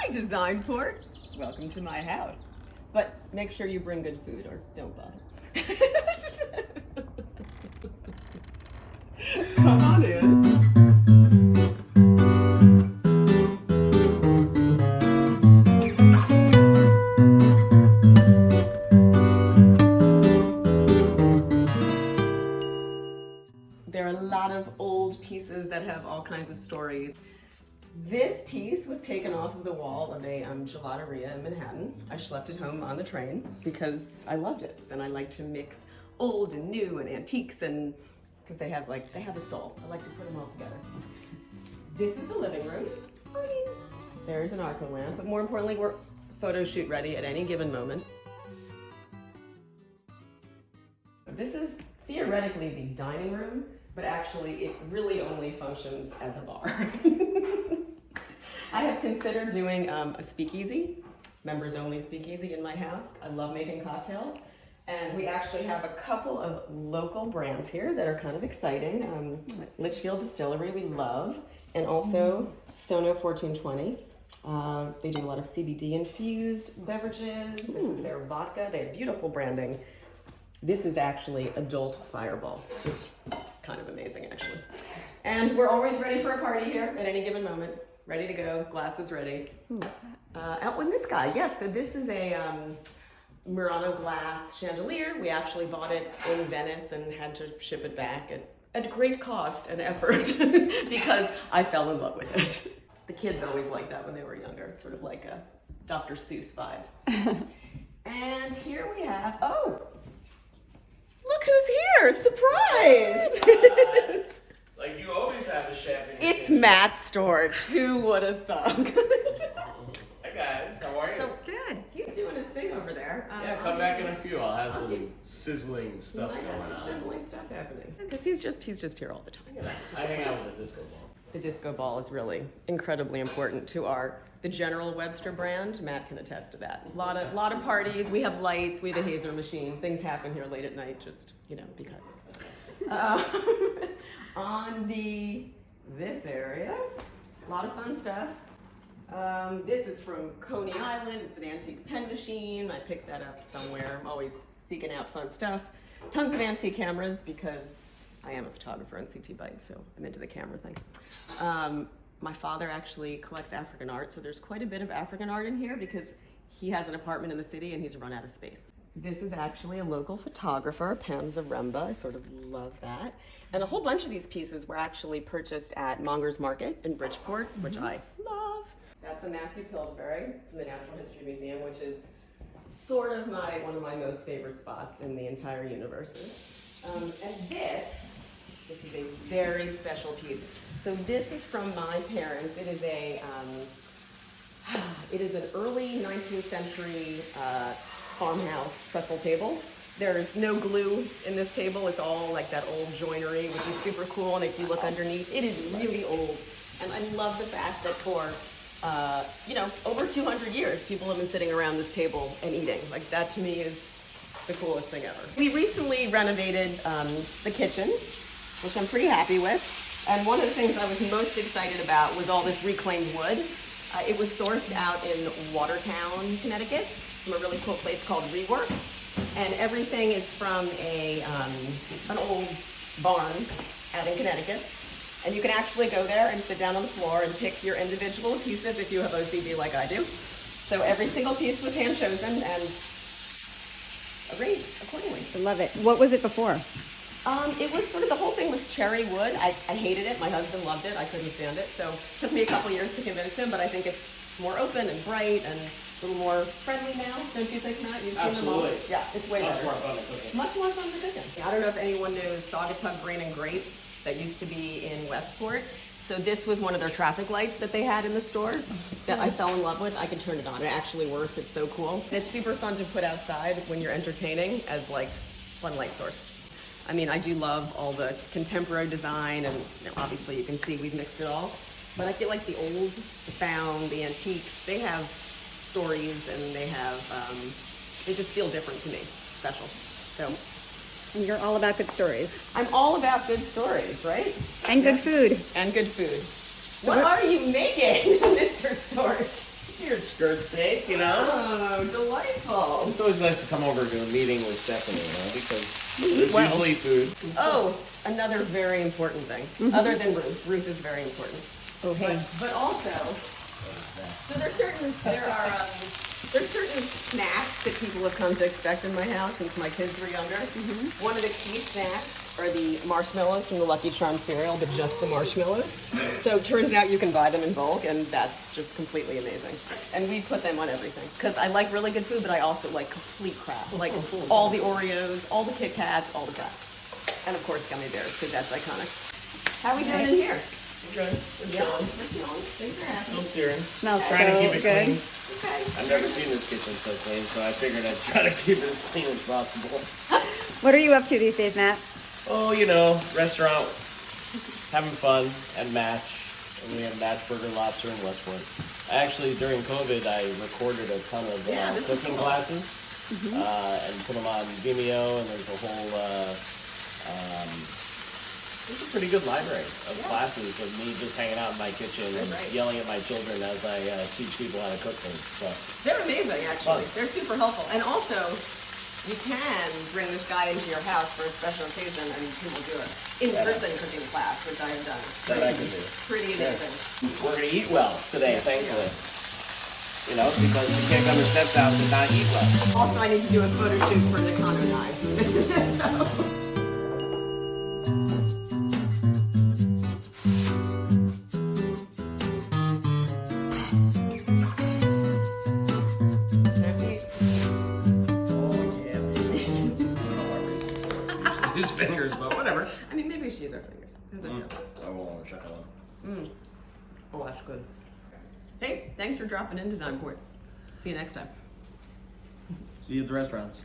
Hi, Design Port. Welcome to my house. But make sure you bring good food or don't bother. Come on in. There are a lot of old pieces that have all kinds of stories. This piece was taken off of the wall of a gelateria in Manhattan. I schlepped it home on the train because I loved it, and I like to mix old and new and antiques, and because they have a soul. I like to put them all together. This is the living room. There's an arco lamp, but more importantly, we're photo shoot ready at any given moment. This is theoretically the dining room, but actually it really only functions as a bar. I have considered doing a speakeasy, members only speakeasy in my house. I love making cocktails. And we actually have a couple of local brands here that are kind of exciting. Litchfield Distillery, we love, and also Sono 1420. They do a lot of CBD infused beverages. This is their vodka. They have beautiful branding. This is actually Adult Fireball. It's kind of amazing, actually. And we're always ready for a party here at any given moment. Ready to go, glasses ready. What's that? Out with this guy. Yes, so this is a Murano glass chandelier. We actually bought it in Venice and had to ship it back at great cost and effort because I fell in love with it. The kids always liked that when they were younger. It's sort of like a Dr. Seuss vibes. And here we have, look who's here! Surprise! Like you always have a chef in your It's kitchen. Matt's storage. Who would have thought? Hi guys, how are you? So good. He's doing his thing over there. Yeah, come back in a few. I'll have some sizzling stuff Might going have some on. sizzling stuff happening. Because he's just here all the time. I hang out with a disco ball. The disco ball is really incredibly important to the general Webster brand. Matt can attest to that. A lot of parties. We have lights. We have a hazer machine. Things happen here late at night, just because. On this area, a lot of fun stuff. This is from Coney Island. It's an antique pen machine. I picked that up somewhere. I'm always seeking out fun stuff. Tons of antique cameras because I am a photographer on CTBites, so I'm into the camera thing. My father actually collects African art, so there's quite a bit of African art in here because he has an apartment in the city and he's run out of space. This is actually a local photographer, Pam Zaremba. I sort of love that. And a whole bunch of these pieces were actually purchased at Monger's Market in Bridgeport, which I love. That's a Matthew Pillsbury from the Natural History Museum, which is sort of one of my most favorite spots in the entire universe. And this is a very special piece. So this is from my parents. It is an early 19th century farmhouse trestle table. There's no glue in this table. It's all like that old joinery, which is super cool. And if you look underneath, it is really old. And I love the fact that for, over 200 years, people have been sitting around this table and eating. Like that to me is the coolest thing ever. We recently renovated the kitchen, which I'm pretty happy with. And one of the things I was most excited about was all this reclaimed wood. It was sourced out in Watertown, Connecticut, from a really cool place called Reworks. And everything is from an old barn out in Connecticut. And you can actually go there and sit down on the floor and pick your individual pieces if you have OCD like I do. So every single piece was hand chosen and arranged accordingly. I love it. What was it before? It was sort of, the whole thing was cherry wood. I hated it. My husband loved it. I couldn't stand it. So it took me a couple years to convince him, but I think it's more open and bright and a little more friendly now. Don't you think, Matt? You've seen them all? Absolutely. Yeah, it's way better. Much more fun to cook. Much more fun to cook in. I don't know if anyone knows Saugatuck Grain and Grape that used to be in Westport. So this was one of their traffic lights that they had in the store that I fell in love with. I can turn it on. It actually works. It's so cool. And it's super fun to put outside when you're entertaining as like fun light source. I mean, I do love all the contemporary design, and obviously you can see we've mixed it all. But I feel like the old, the found, the antiques, they have stories and they just feel different to me, special. So. And you're all about good stories. I'm all about good stories, right? And good food. And good food. What are you making, Mr. Storage? seared skirt steak, you know? Oh, delightful. It's always nice to come over to a meeting with Stephanie, you know, because there's Well. usually food. Oh, another very important thing, other than Ruth. Ruth is very important. Oh, hey. But also, so there's certain snacks that people have come to expect in my house since my kids were younger. One of the key snacks are the marshmallows from the Lucky Charms cereal, but just the marshmallows. So it turns out you can buy them in bulk, and that's just completely amazing. And we put them on everything because I like really good food, but I also like complete crap, like all the Oreos, all the Kit Kats, all the crap, and of course gummy bears because that's iconic. How are we doing in here? Okay. Yeah, we're chilling. Thanks for asking. Still searing. Smells Trying to so keep it good. clean. Okay. I've never seen this kitchen so clean, so I figured I'd try to keep it as clean as possible. What are you up to these days, Matt? Oh, you know, restaurant, having fun, and Match. And we have Match Burger Lobster in Westport. Actually, during COVID, I recorded a ton of cooking classes and put them on Vimeo, and there's a whole, there's a pretty good library of classes of me just hanging out in my kitchen and yelling at my children as I teach people how to cook things. So They're amazing, actually. Fun. They're super helpful. And also, you can bring this guy into your house for a special occasion and he will do it. In-person cooking class, which I have done. that I can do. Pretty amazing. We're going to eat well today, thankfully. You know, because you can't come to Steph's house and not eat well. Also, I need to do a photo shoot for the Condo Knives. His fingers, but whatever. I mean, maybe we should use our fingers. How's that feel? I won't check on Oh, that's good. Hey, thanks for dropping in, Designport. See you next time. See you at the restaurants.